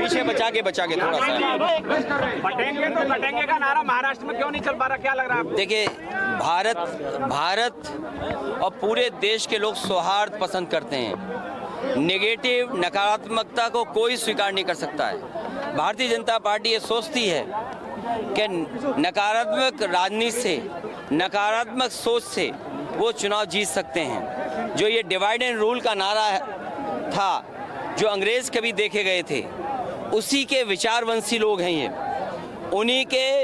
पीछे बचा के थोड़ा सा बटेंगे तो कटेंगे का नारा महाराष्ट्र में क्यों नहीं चल पा रहा, क्या लग रहा है आपको? देखिए, भारत और पूरे देश के लोग सौहार्द पसंद करते हैं। नेगेटिव, नकारात्मकता को कोई स्वीकार नहीं कर सकता है। भारतीय जनता पार्टी ये सोचती है कि नकारात्मक राजनीति से, नकारात्मक सोच से वो चुनाव जीत सकते हैं। जो ये डिवाइड एंड रूल का नारा था, जो अंग्रेज कभी देखे गए थे, उसी के विचारवंशी लोग हैं ये। उन्हीं के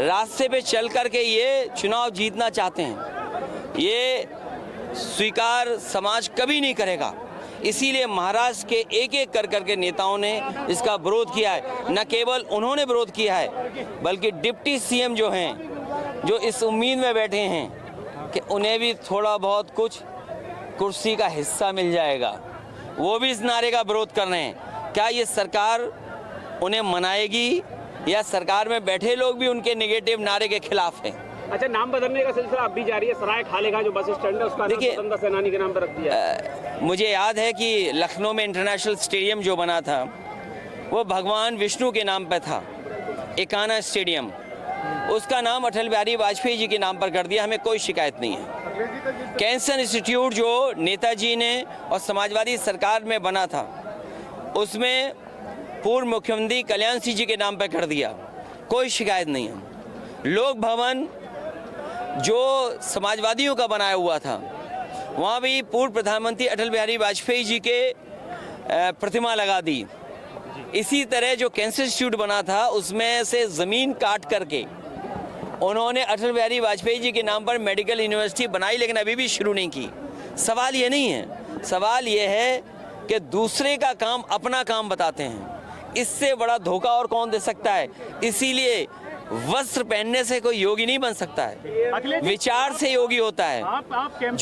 रास्ते पे चल कर के ये चुनाव जीतना चाहते हैं। ये स्वीकार समाज कभी नहीं करेगा। इसीलिए महाराष्ट्र के एक एक कर के नेताओं ने इसका विरोध किया है। न केवल उन्होंने विरोध किया है, बल्कि डिप्टी सीएम जो हैं, जो इस उम्मीद में बैठे हैं कि उन्हें भी थोड़ा बहुत कुछ कुर्सी का हिस्सा मिल जाएगा, वो भी इस नारे का विरोध कर रहे हैं। क्या ये सरकार उन्हें मनाएगी, या सरकार में बैठे लोग भी उनके नेगेटिव नारे के खिलाफ हैं? अच्छा, नाम बदलने का सिलसिला अब भी जारी है। सराय खाले का जो बस स्टैंड है, उसका नाम स्वतंत्रता सेनानी के नाम पर रख दिया है। मुझे याद है कि लखनऊ में इंटरनेशनल स्टेडियम जो बना था, वो भगवान विष्णु के नाम पर था, एकाना स्टेडियम। उसका नाम अटल बिहारी वाजपेयी जी के नाम पर कर दिया। हमें कोई शिकायत नहीं है। कैंसर इंस्टीट्यूट जो नेताजी ने और समाजवादी सरकार में बना था, उसमें पूर्व मुख्यमंत्री कल्याण सिंह जी के नाम पर कर दिया। कोई शिकायत नहीं है। लोक भवन जो समाजवादियों का बनाया हुआ था, वहाँ भी पूर्व प्रधानमंत्री अटल बिहारी वाजपेयी जी के प्रतिमा लगा दी। इसी तरह जो कैंसर इंस्टीट्यूट बना था, उसमें से ज़मीन काट करके उन्होंने अटल बिहारी वाजपेयी जी के नाम पर मेडिकल यूनिवर्सिटी बनाई, लेकिन अभी भी शुरू नहीं की। सवाल ये नहीं है, सवाल ये है कि दूसरे का काम अपना काम बताते हैं। इससे बड़ा धोखा और कौन दे सकता है? इसीलिए वस्त्र पहनने से कोई योगी नहीं बन सकता है, विचार से योगी होता है।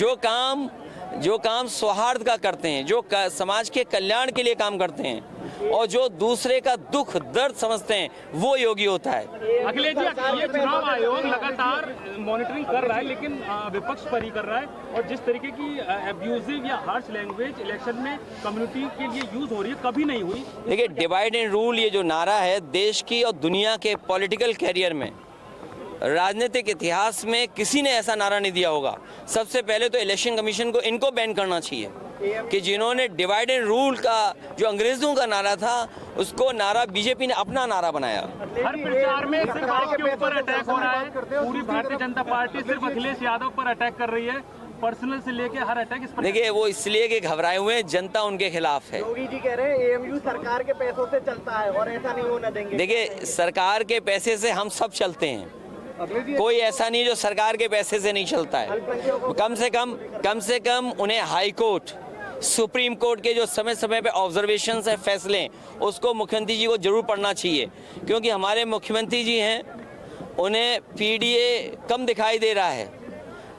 जो काम सौहार्द का करते हैं, जो समाज के कल्याण के लिए काम करते हैं, और जो दूसरे का दुख दर्द समझते हैं, वो योगी होता है। अखिलेश जी, ये चुनाव आयोग लगातार मॉनिटरिंग कर रहा है, लेकिन विपक्ष पर ही कर रहा है। और जिस तरीके की अब्यूजिव या हार्श लैंग्वेज इलेक्शन में कम्युनिटी के लिए यूज हो रही है, कभी नहीं हुई। देखिए, डिवाइड एंड रूल ये जो नारा है, देश की और दुनिया के पॉलिटिकल कैरियर में, राजनीतिक इतिहास में किसी ने ऐसा नारा नहीं दिया होगा। सबसे पहले तो इलेक्शन कमीशन को इनको बैन करना चाहिए कि जिन्होंने डिवाइड एंड रूल का जो अंग्रेजों का नारा था, उसको नारा बीजेपी ने अपना नारा बनाया। हर प्रचार में सिर्फ आपके ऊपर अटैक हो रहा है। पूरी भारतीय जनता पार्टी सिर्फ अखिलेश यादव पर अटैक कर रही है, पर्सनल से लेके हर अटैक इस पर। देखिए, वो इसलिए कि घबराए हुए हैं, जनता उनके खिलाफ है। योगी जी कह रहे हैं एएमयू सरकार के पैसों से चलता है और ऐसा नहीं होना देंगे। देखिए, सरकार के पैसे से हम सब चलते हैं, कोई ऐसा नहीं जो सरकार के पैसे से नहीं चलता है। कम से कम उन्हें हाई कोर्ट, सुप्रीम कोर्ट के जो समय समय पे ऑब्जर्वेशंस है, फैसले, उसको मुख्यमंत्री जी को जरूर पढ़ना चाहिए। क्योंकि हमारे मुख्यमंत्री जी हैं, उन्हें पीडीए कम दिखाई दे रहा है,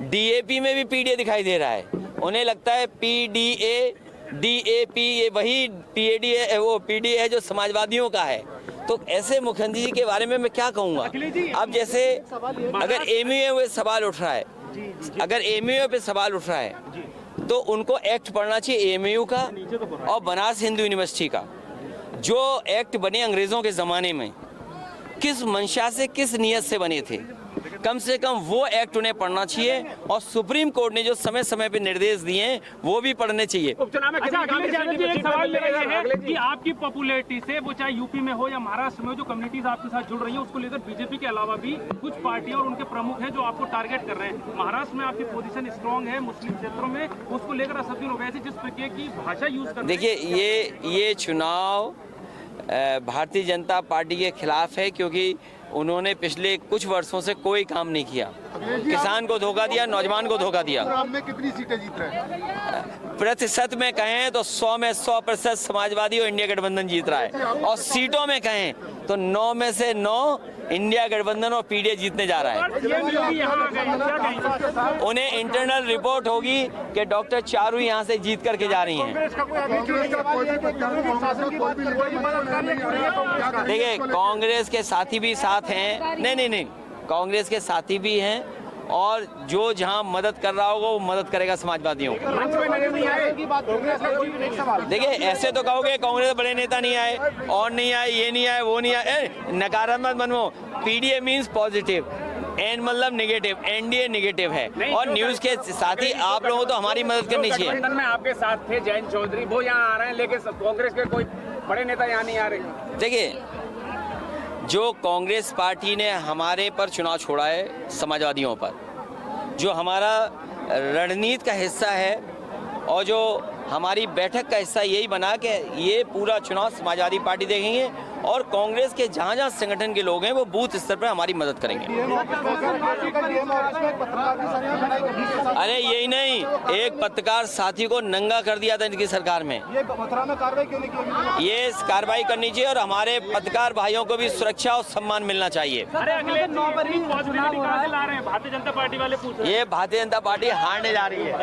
डीएपी में भी पीडीए दिखाई दे रहा है। उन्हें लगता है पीडीए, डीएपी ये वही पीडीए, वो पीडीए है जो समाजवादियों का है। तो ऐसे मुख्यमंत्री जी के बारे में मैं क्या कहूँगा? अब जैसे अगर एमयूए पे सवाल उठ रहा है, अगर एमयूए पे सवाल उठ रहा है, तो उनको एक्ट पढ़ना चाहिए एएमयू का और बनारस हिंदू यूनिवर्सिटी का। जो एक्ट बने अंग्रेज़ों के ज़माने में, किस मंशा से, किस नियत से बने थे, कम से कम वो एक्ट उन्हें पढ़ना चाहिए। और सुप्रीम कोर्ट ने जो समय समय पे निर्देश दिए हैं, वो भी पढ़ने चाहिए। उपचुनाव में एक सवाल ले रहे हैं कि आपकी पॉपुलैरिटी से, वो चाहे यूपी में हो या महाराष्ट्र में हो, जो कम्युनिटीज आपके साथ जुड़ रही है, उसको लेकर बीजेपी के अलावा भी कुछ पार्टियां और उनके प्रमुख हैं जो आपको टारगेट कर रहे हैं। महाराष्ट्र में आपकी पोजीशन स्ट्रांग है, मुस्लिम क्षेत्रों में, उसको लेकर असदुद्दीन ओवैसी जिस प्रकार की भाषा यूज कर। देखिए, ये चुनाव भारतीय जनता पार्टी के खिलाफ है, क्योंकि उन्होंने पिछले कुछ वर्षों से कोई काम नहीं किया। किसान को धोखा दिया, नौजवान को धोखा दिया। में कितनी सीटें जीत रहे हैं? प्रतिशत में कहें तो 100 में 100% समाजवादी और इंडिया गठबंधन जीत रहा है, और सीटों में कहें तो 9 में से 9 इंडिया गठबंधन और पीडीए जीतने जा रहा है। उन्हें इंटरनल रिपोर्ट होगी कि डॉक्टर चारू यहाँ से जीत करके जा रही हैं। देखिए, कांग्रेस के साथी भी साथ हैं, नहीं, कांग्रेस के साथी भी हैं और जो जहां मदद कर रहा होगा वो मदद करेगा समाजवादियों को। देखिए ऐसे तो कहोगे कांग्रेस बड़े नेता नहीं आए और नहीं आए, ये नहीं आए, वो नहीं आए, नकारात्मक बनो। पीडीए मीन्स पॉजिटिव, एन मतलब नेगेटिव, एनडीए नेगेटिव है। और न्यूज के साथ ही आप लोगों को तो हमारी मदद करनी चाहिए। गठबंधन में आपके साथ थे जयंत चौधरी, वो यहाँ आ रहे हैं, लेकिन कांग्रेस के कोई बड़े नेता यहाँ नहीं आ रहे। देखिए जो कांग्रेस पार्टी ने हमारे पर चुनाव छोड़ा है, समाजवादियों पर, जो हमारा रणनीति का हिस्सा है और जो हमारी बैठक का हिस्सा यही बना कि ये पूरा चुनाव समाजवादी पार्टी देखेंगे और कांग्रेस के जहाँ जहाँ संगठन के लोग हैं वो बूथ स्तर पर हमारी मदद करेंगे। अरे यही नहीं, एक पत्रकार साथी को नंगा कर दिया था इनकी सरकार में। ये कार्रवाई करनी चाहिए और हमारे पत्रकार भाइयों को भी सुरक्षा और सम्मान मिलना चाहिए। अरे अगले पॉजिटिविटी कहाँ से ला रहे हैं? भारतीय जनता पार्टी वाले पूछ रहे हैं। ये भारतीय जनता पार्टी हारने जा रही है।